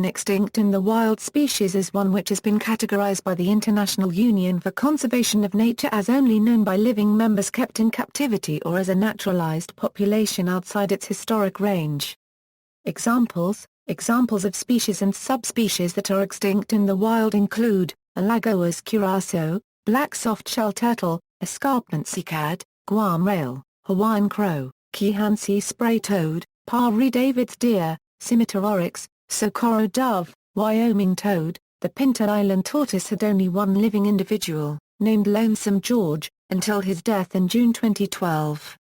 An extinct in the wild species is one which has been categorized by the International Union for Conservation of Nature as only known by living members kept in captivity or as a naturalized population outside its historic range. Examples of species and subspecies that are extinct in the wild include Alagoas curassow, black soft-shell turtle, escarpment cicad, Guam rail, Hawaiian crow, Keehansee spray toad, Parry David's deer, scimitar oryx, Socorro dove, Wyoming toad. The Pinta Island tortoise had only one living individual, named Lonesome George, until his death in June 2012.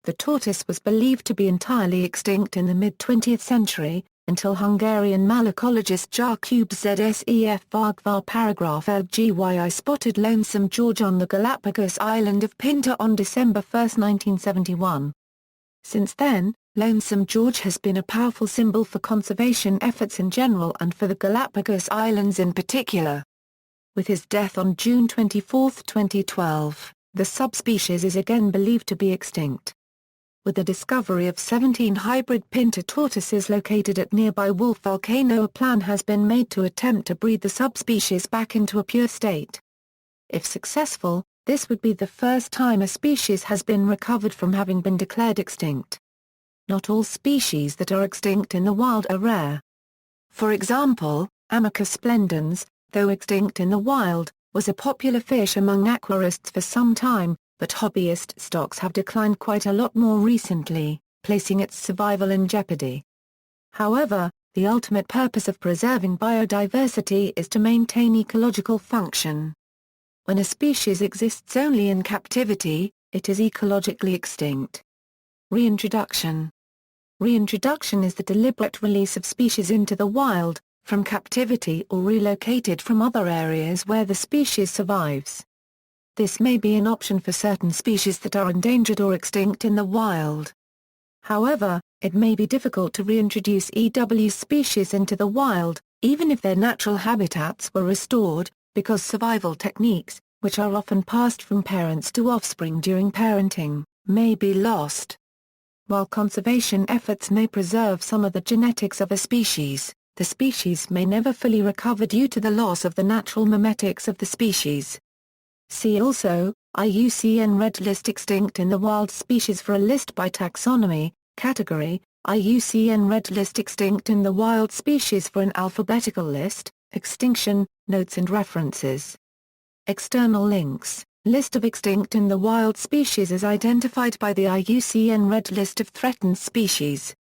The tortoise was believed to be entirely extinct in the mid-20th century, until Hungarian malacologist Jakub Zsef Vargvar paragraph LGYI spotted Lonesome George on the Galapagos island of Pinta on December 1, 1971. Since then, Lonesome George has been a powerful symbol for conservation efforts in general and for the Galapagos Islands in particular. With his death on June 24, 2012, the subspecies is again believed to be extinct. With the discovery of 17 hybrid Pinta tortoises located at nearby Wolf Volcano, a plan has been made to attempt to breed the subspecies back into a pure state. If successful, this would be the first time a species has been recovered from having been declared extinct. Not all species that are extinct in the wild are rare. For example, Amicus splendens, though extinct in the wild, was a popular fish among aquarists for some time, but hobbyist stocks have declined quite a lot more recently, placing its survival in jeopardy. However, the ultimate purpose of preserving biodiversity is to maintain ecological function. When a species exists only in captivity, it is ecologically extinct. Reintroduction. Reintroduction is the deliberate release of species into the wild, from captivity or relocated from other areas where the species survives. This may be an option for certain species that are endangered or extinct in the wild. However, it may be difficult to reintroduce EW species into the wild, even if their natural habitats were restored, because survival techniques, which are often passed from parents to offspring during parenting, may be lost. While conservation efforts may preserve some of the genetics of a species, the species may never fully recover due to the loss of the natural mimetics of the species. See also, IUCN Red List extinct in the wild species for a list by taxonomy, category, IUCN Red List extinct in the wild species for an alphabetical list, extinction, notes and references. External links. List of extinct in the wild species is identified by the IUCN Red List of threatened species.